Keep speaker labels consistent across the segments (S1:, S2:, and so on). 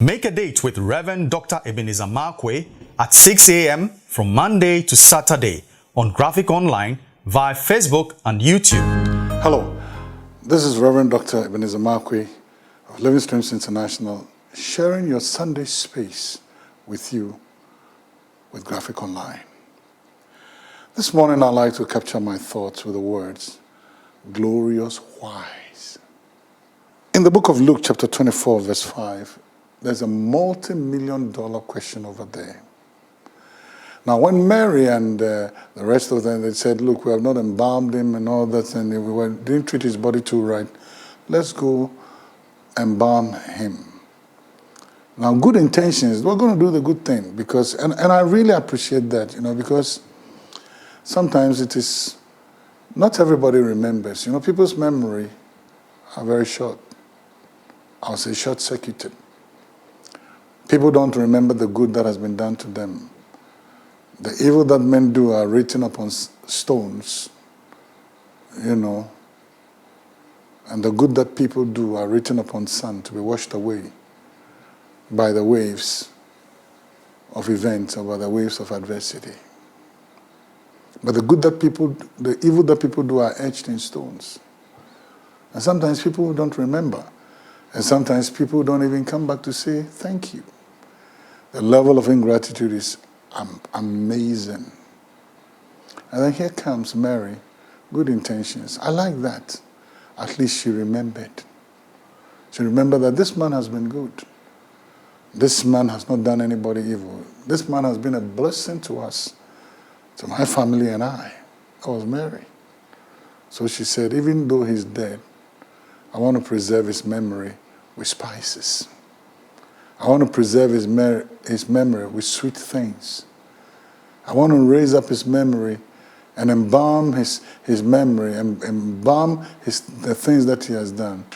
S1: Make a date with Reverend Dr. Ebenezer Markwei at 6 a.m. from Monday to Saturday on Graphic Online via Facebook and YouTube.
S2: Hello, this is Reverend Dr. Ebenezer Markwei of Living Streams International, sharing your Sunday space with you with Graphic Online. This morning I'd like to capture my thoughts with the words, glorious whys. In the book of Luke chapter 24 verse 5, there's a multi-million-dollar question over there. Now, when Mary and the rest of them, they said, look, we have not embalmed him and all that, and we didn't treat his body too right. Let's go embalm him. Now, good intentions, we're going to do the good thing, because, and I really appreciate that, because sometimes it is, not everybody remembers. People's memory are very short. I'll say short-circuited. People don't remember the good that has been done to them. The evil that men do are written upon stones, and the good that people do are written upon sand to be washed away by the waves of events or by the waves of adversity. But the evil that people do are etched in stones. And sometimes people don't remember. And sometimes people don't even come back to say thank you. The level of ingratitude is amazing. And then here comes Mary, good intentions. I like that. At least she remembered. She remembered that this man has been good. This man has not done anybody evil. This man has been a blessing to us, to my family and I. That was Mary. So she said, even though he's dead, I want to preserve his memory with spices. I want to preserve his memory with sweet things. I want to raise up his memory and embalm his memory and embalm the things that he has done.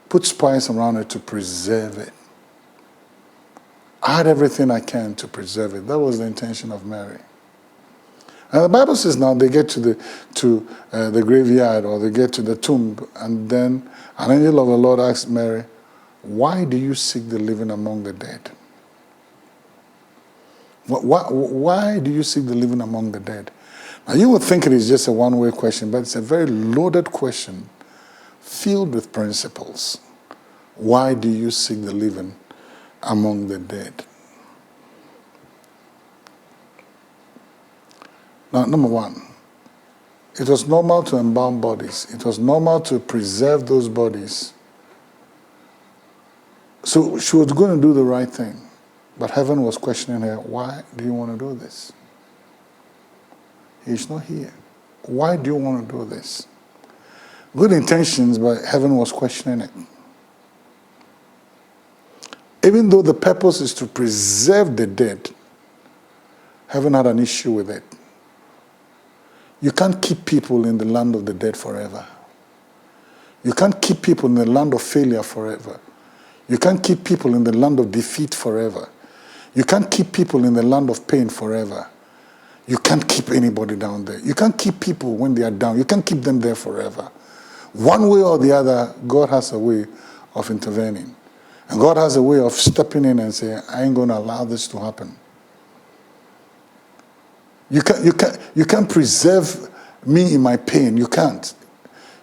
S2: Put spice around it to preserve it. Add everything I can to preserve it. That was the intention of Mary. And the Bible says now they get to the graveyard, or they get to the tomb, and then an angel of the Lord asks Mary, why do you seek the living among the dead? Why do you seek the living among the dead? Now you would think it is just a one-way question, but it's a very loaded question filled with principles. Why do you seek the living among the dead? Now, number one, it was normal to embalm bodies. It was normal to preserve those bodies. So she was going to do the right thing. But heaven was questioning her, why do you want to do this? He's not here. Why do you want to do this? Good intentions, but heaven was questioning it. Even though the purpose is to preserve the dead, heaven had an issue with it. You can't keep people in the land of the dead forever. You can't keep people in the land of failure forever. You can't keep people in the land of defeat forever. You can't keep people in the land of pain forever. You can't keep anybody down there. You can't keep people when they are down. You can't keep them there forever. One way or the other, God has a way of intervening. And God has a way of stepping in and saying, I ain't going to allow this to happen. You can't preserve me in my pain. You can't.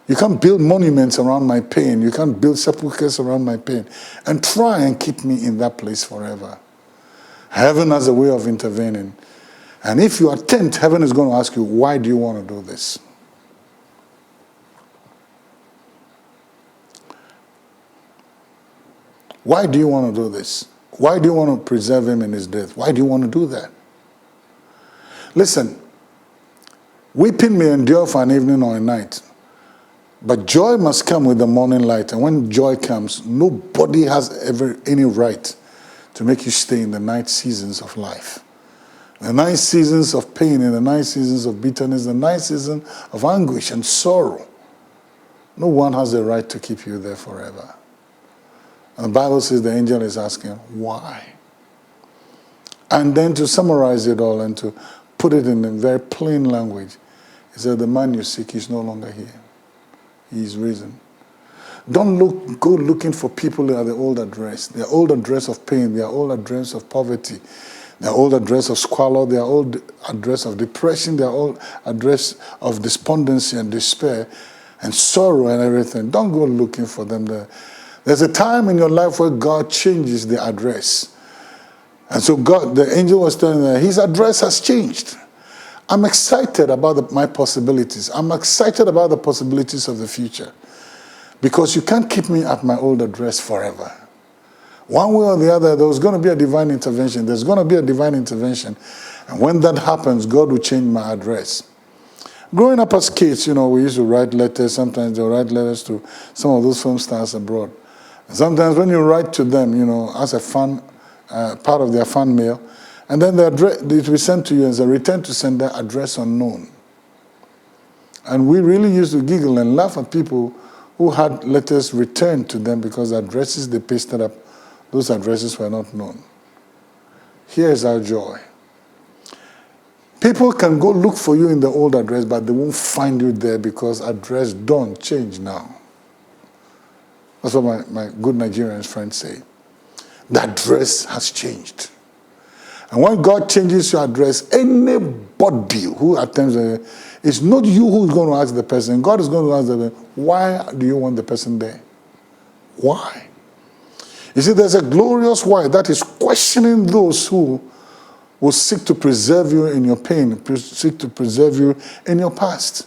S2: You can't build monuments around my pain. You can't build sepulchres around my pain and try and keep me in that place forever. Heaven has a way of intervening. And if you attempt, heaven is going to ask you, why do you want to do this? Why do you want to do this? Why do you want to preserve him in his death? Why do you want to do that? Listen, weeping may endure for an evening or a night, but joy must come with the morning light. And when joy comes, nobody has ever any right to make you stay in the night seasons of life. The night seasons of pain and the night seasons of bitterness, the night season of anguish and sorrow. No one has the right to keep you there forever. And the Bible says the angel is asking, why? And then to summarize it all and to put it in a very plain language, he said, the man you seek is no longer here. He is risen. Don't go looking for people at the old address. Their old address of pain, their old address of poverty, their old address of squalor, their old address of depression, their old address of despondency and despair and sorrow and everything. Don't go looking for them there. There's a time in your life where God changes the address. And so the angel was telling them, his address has changed. I'm excited about my possibilities. I'm excited about the possibilities of the future. Because you can't keep me at my old address forever. One way or the other, there's going to be a divine intervention. There's going to be a divine intervention. And when that happens, God will change my address. Growing up as kids, we used to write letters. Sometimes they'll write letters to some of those film stars abroad. And sometimes when you write to them, as a fan, part of their fan mail, and then it will be sent to you as a return to sender, address unknown. And we really used to giggle and laugh at people who had letters returned to them because the addresses they pasted up, those addresses were not known. Here is our joy. People can go look for you in the old address, but they won't find you there because address don't change now. That's what my good Nigerian friends say. The address has changed. And when God changes your address, anybody who attempts it's not you who is going to ask the person. God is going to ask them, why do you want the person there? Why? You see, there's a glorious why that is questioning those who will seek to preserve you in your pain, seek to preserve you in your past.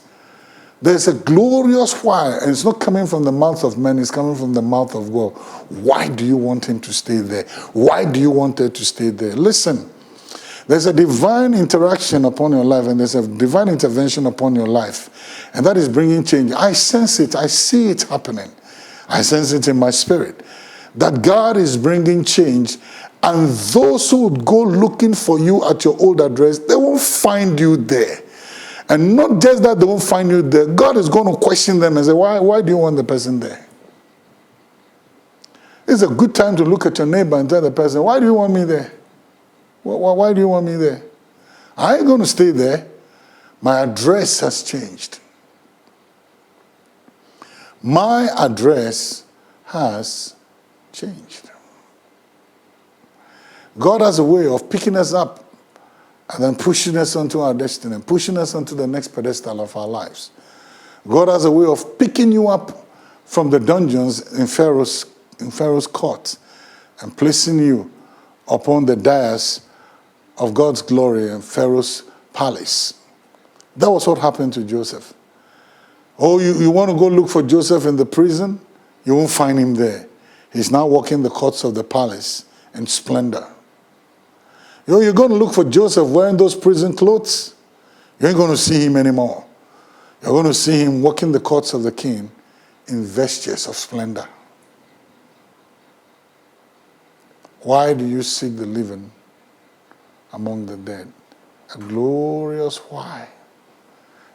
S2: There's a glorious why, and it's not coming from the mouth of men, it's coming from the mouth of God. Why do you want him to stay there? Why do you want her to stay there? Listen, there's a divine interaction upon your life, and there's a divine intervention upon your life, and that is bringing change. I sense it. I see it happening. I sense it in my spirit, that God is bringing change, and those who would go looking for you at your old address, they won't find you there. And not just that they won't find you there, God is going to question them and say, why do you want the person there? It's a good time to look at your neighbor and tell the person, why do you want me there? Why do you want me there? I ain't going to stay there. My address has changed. My address has changed. God has a way of picking us up and then pushing us onto our destiny, and pushing us onto the next pedestal of our lives. God has a way of picking you up from the dungeons in Pharaoh's court and placing you upon the dais of God's glory in Pharaoh's palace. That was what happened to Joseph. Oh, you want to go look for Joseph in the prison? You won't find him there. He's now walking the courts of the palace in splendor. You're going to look for Joseph wearing those prison clothes? You ain't going to see him anymore. You're going to see him walking the courts of the king in vestures of splendor. Why do you seek the living among the dead? A glorious why.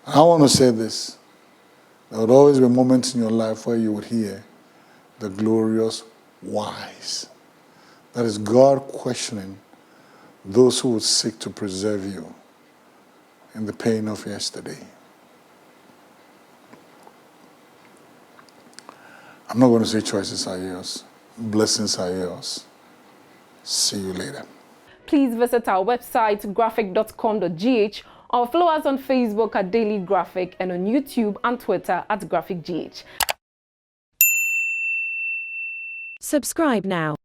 S2: And I want to say this. There would always be moments in your life where you would hear the glorious whys. That is God questioning those who would seek to preserve you in the pain of yesterday. I'm not going to say choices are yours. Blessings are yours. See you later.
S3: Please visit our website graphic.com.gh or follow us on Facebook at Daily Graphic and on YouTube and Twitter at GraphicGH.
S4: Subscribe now.